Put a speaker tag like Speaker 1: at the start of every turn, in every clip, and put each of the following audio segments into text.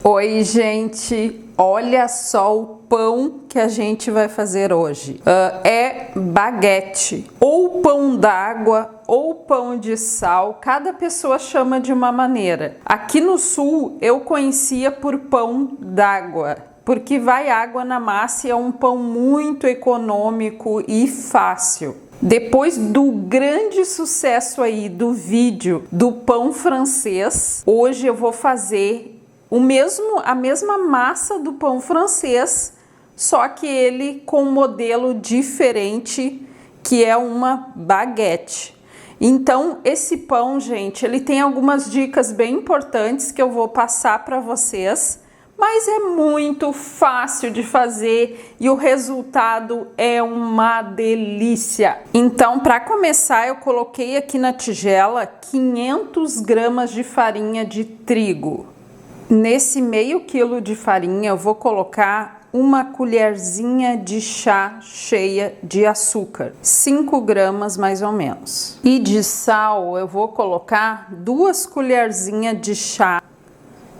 Speaker 1: Oi, gente! Olha só o pão que a gente vai fazer hoje. É baguete, ou pão d'água, ou pão de sal. Cada pessoa chama de uma maneira. Aqui no sul eu conhecia por pão d'água, porque vai água na massa e é um pão muito econômico e fácil. Depois do grande sucesso aí do vídeo do pão francês, hoje eu vou fazer a mesma massa do pão francês, só que ele com um modelo diferente, que é uma baguete. Então, esse pão, gente, ele tem algumas dicas bem importantes que eu vou passar para vocês, mas é muito fácil de fazer e o resultado é uma delícia. Então, para começar, eu coloquei aqui na tigela 500 gramas de farinha de trigo. Nesse meio quilo de farinha eu vou colocar uma colherzinha de chá cheia de açúcar, 5 gramas mais ou menos. E de sal eu vou colocar 2 colherzinhas de chá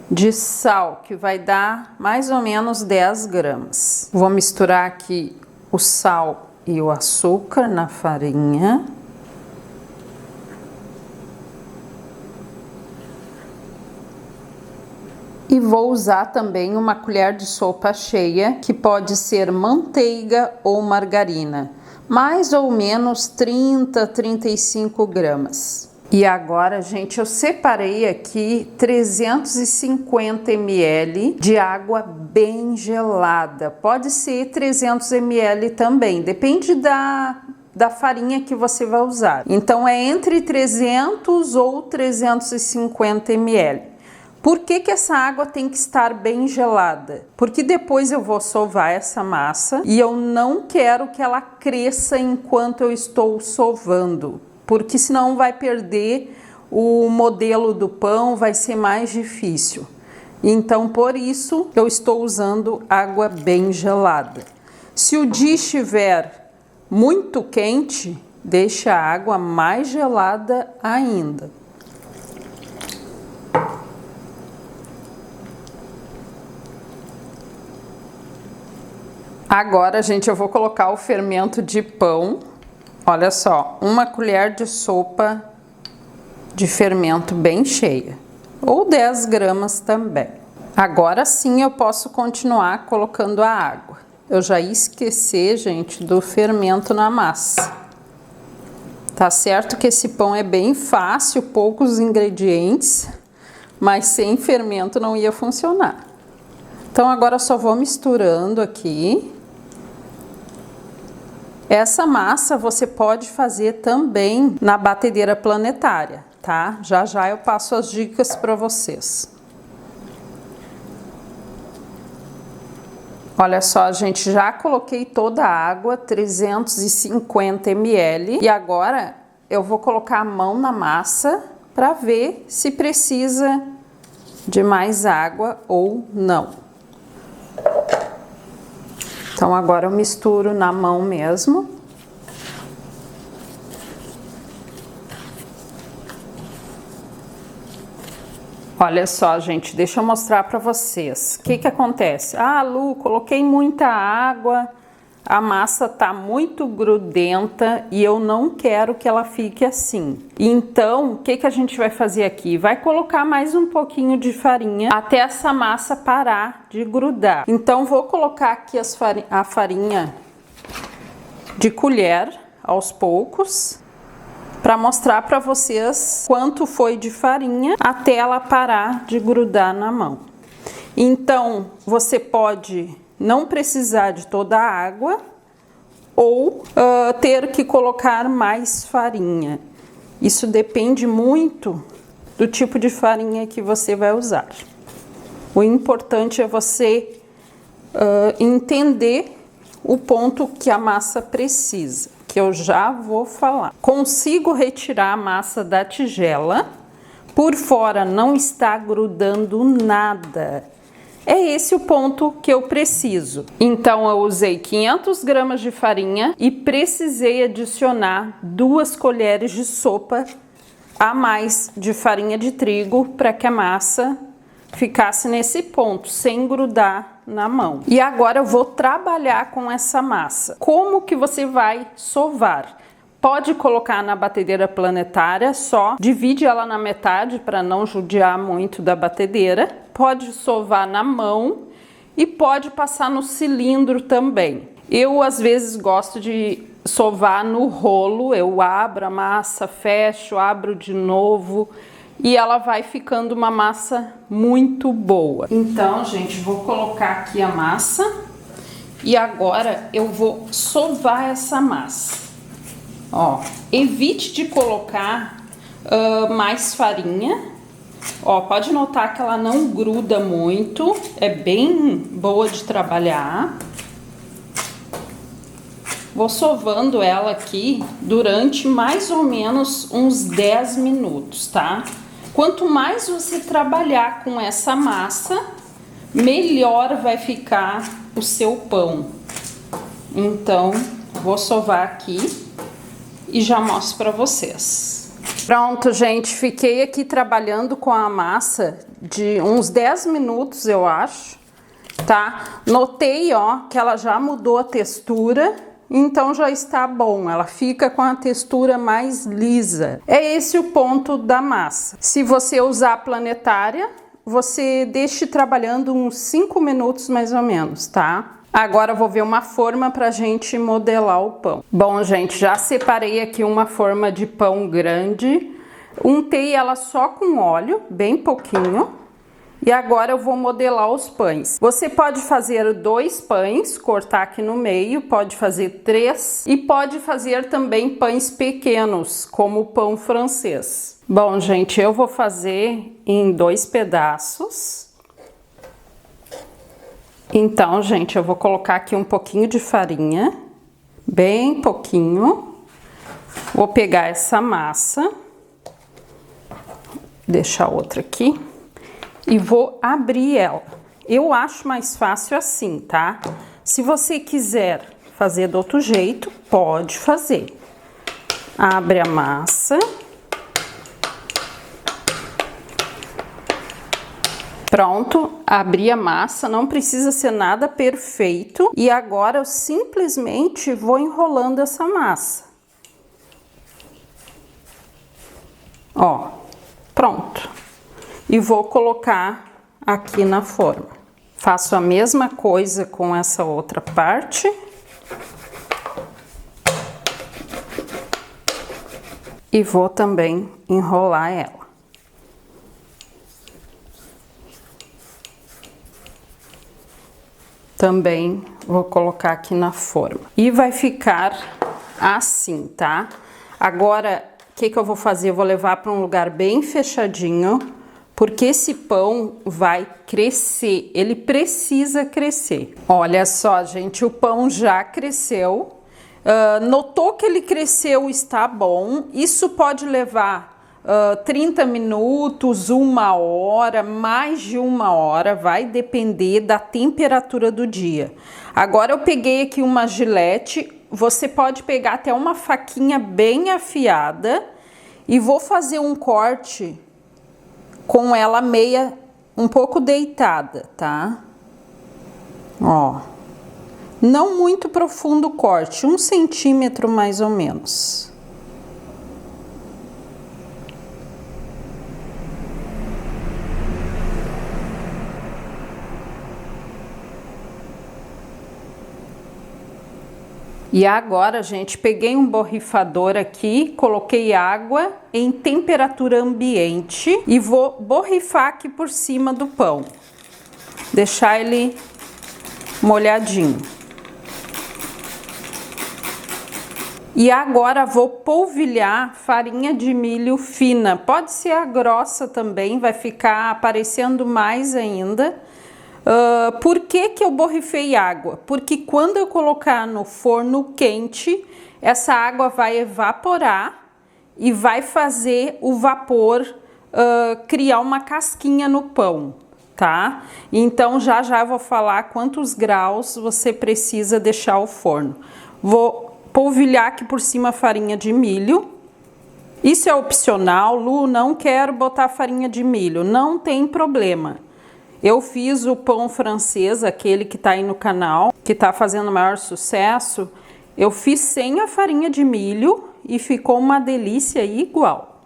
Speaker 1: de sal, que vai dar mais ou menos 10 gramas. Vou misturar aqui o sal e o açúcar na farinha. E vou usar também uma colher de sopa cheia, que pode ser manteiga ou margarina, mais ou menos 30 a 35 gramas. E agora, gente, eu separei aqui 350 ml de água bem gelada. Pode ser 300 ml também, depende da farinha que você vai usar. Então é entre 300 ou 350 ml. Por que que essa água tem que estar bem gelada? Porque depois eu vou sovar essa massa e eu não quero que ela cresça enquanto eu estou sovando, porque senão vai perder o modelo do pão, vai ser mais difícil. Então, por isso, eu estou usando água bem gelada. Se o dia estiver muito quente, deixa a água mais gelada ainda. Agora, gente, eu vou colocar o fermento de pão. Olha só, 1 colher de sopa de fermento bem cheia, ou 10 gramas também. Agora sim eu posso continuar colocando a água. Eu já ia esquecer, gente, do fermento na massa. Tá certo que esse pão é bem fácil, poucos ingredientes, mas sem fermento não ia funcionar. Então agora eu só vou misturando aqui. Essa massa você pode fazer também na batedeira planetária, tá? Já já eu passo as dicas para vocês. Olha só, gente, já coloquei toda a água, 350 ml, e agora eu vou colocar a mão na massa para ver se precisa de mais água ou não. Então agora eu misturo na mão mesmo. Olha só, gente, deixa eu mostrar para vocês. O que que acontece? Ah, Lu, coloquei muita água, a massa tá muito grudenta e eu não quero que ela fique assim. Então, o que que a gente vai fazer aqui? Vai colocar mais um pouquinho de farinha até essa massa parar de grudar. Então, vou colocar aqui a farinha de colher aos poucos, para mostrar para vocês quanto foi de farinha até ela parar de grudar na mão. Então, você pode não precisar de toda a água ou ter que colocar mais farinha. Isso depende muito do tipo de farinha que você vai usar. O importante é você entender o ponto que a massa precisa, que eu já vou falar. Consigo retirar a massa da tigela, por fora não está grudando nada. É esse o ponto que eu preciso. Então eu usei 500 gramas de farinha e precisei adicionar 2 colheres de sopa a mais de farinha de trigo para que a massa ficasse nesse ponto, sem grudar na mão. E agora eu vou trabalhar com essa massa. Como que você vai sovar? Pode colocar na batedeira planetária, só divide ela na metade para não judiar muito da batedeira. Pode sovar na mão e pode passar no cilindro também. Eu às vezes gosto de sovar no rolo, eu abro a massa, fecho, abro de novo e ela vai ficando uma massa muito boa. Então, gente, vou colocar aqui a massa e agora eu vou sovar essa massa. Ó, evite de colocar mais farinha. Ó, pode notar que ela não gruda muito, é bem boa de trabalhar. Vou sovando ela aqui durante mais ou menos uns 10 minutos, tá? Quanto mais você trabalhar com essa massa, melhor vai ficar o seu pão. Então, vou sovar aqui e já mostro para vocês. Pronto, gente, fiquei aqui trabalhando com a massa de uns 10 minutos, eu acho, tá? Notei, ó, que ela já mudou a textura, então já está bom, ela fica com a textura mais lisa. É esse o ponto da massa. Se você usar a planetária, você deixe trabalhando uns 5 minutos mais ou menos, tá? Agora eu vou ver uma forma pra gente modelar o pão. Bom, gente, já separei aqui uma forma de pão grande. Untei ela só com óleo, bem pouquinho. E agora eu vou modelar os pães. Você pode fazer 2 pães, cortar aqui no meio, pode fazer 3 e pode fazer também pães pequenos, como o pão francês. Bom, gente, eu vou fazer em 2 pedaços. Então, gente, eu vou colocar aqui um pouquinho de farinha, bem pouquinho. Vou pegar essa massa, deixar outra aqui e vou abrir ela. Eu acho mais fácil assim, tá? Se você quiser fazer do outro jeito, pode fazer. Abre a massa. Pronto, abri a massa, não precisa ser nada perfeito. E agora eu simplesmente vou enrolando essa massa. Ó, pronto. E vou colocar aqui na forma. Faço a mesma coisa com essa outra parte. E vou também enrolar ela. Também vou colocar aqui na forma. E vai ficar assim, tá? Agora, o que eu vou fazer? Eu vou levar para um lugar bem fechadinho, porque esse pão vai crescer, ele precisa crescer. Olha só, gente, o pão já cresceu. Notou que ele cresceu, está bom. Isso pode levar 30 minutos, 1 hora, mais de 1 hora, vai depender da temperatura do dia. Agora eu peguei aqui uma gilete, você pode pegar até uma faquinha bem afiada e vou fazer um corte com ela meia, um pouco deitada, tá? Ó, não muito profundo o corte, 1 centímetro mais ou menos. E agora, gente, peguei um borrifador aqui, coloquei água em temperatura ambiente e vou borrifar aqui por cima do pão. Deixar ele molhadinho. E agora vou polvilhar farinha de milho fina. Pode ser a grossa também, vai ficar aparecendo mais ainda. Por que eu borrifei água? Porque quando eu colocar no forno quente, essa água vai evaporar e vai fazer o vapor criar uma casquinha no pão, tá? Então já eu vou falar quantos graus você precisa deixar o forno. Vou polvilhar aqui por cima a farinha de milho. Isso é opcional, Lu, não quero botar farinha de milho, não tem problema. Eu fiz o pão francês, aquele que tá aí no canal, que tá fazendo maior sucesso. Eu fiz sem a farinha de milho e ficou uma delícia igual.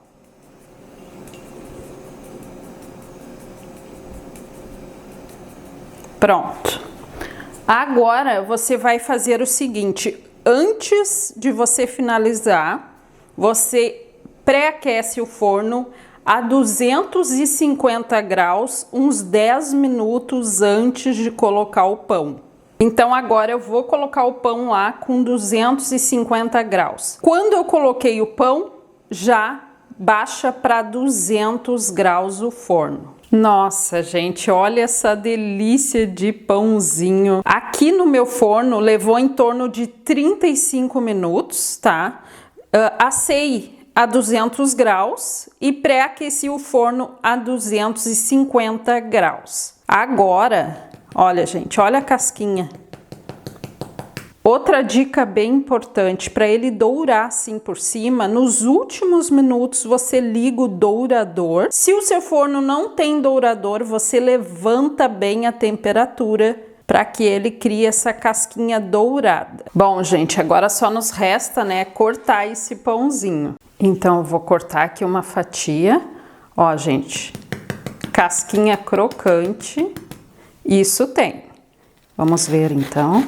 Speaker 1: Pronto. Agora você vai fazer o seguinte, antes de você finalizar, você pré-aquece o forno a 250 graus, uns 10 minutos antes de colocar o pão. Então agora eu vou colocar o pão lá com 250 graus. Quando eu coloquei o pão, já baixa para 200 graus o forno. Nossa, gente, olha essa delícia de pãozinho. Aqui no meu forno levou em torno de 35 minutos, tá? Assei a 200 graus e pré-aqueci o forno a 250 graus. Agora, olha, gente, olha a casquinha. Outra dica bem importante, para ele dourar assim por cima, nos últimos minutos você liga o dourador. Se o seu forno não tem dourador, você levanta bem a temperatura para que ele crie essa casquinha dourada. Bom, gente, agora só nos resta, né, cortar esse pãozinho. Então eu vou cortar aqui uma fatia. Ó, gente, casquinha crocante. Isso tem. Vamos ver então.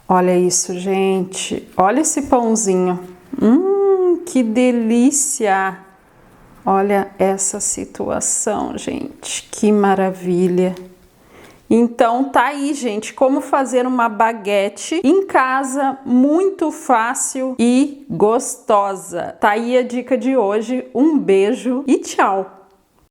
Speaker 1: Olha isso, gente. Olha esse pãozinho. Que delícia! Olha essa situação, gente. Que maravilha! Então tá aí, gente, como fazer uma baguete em casa, muito fácil e gostosa. Tá aí a dica de hoje. Um beijo e tchau!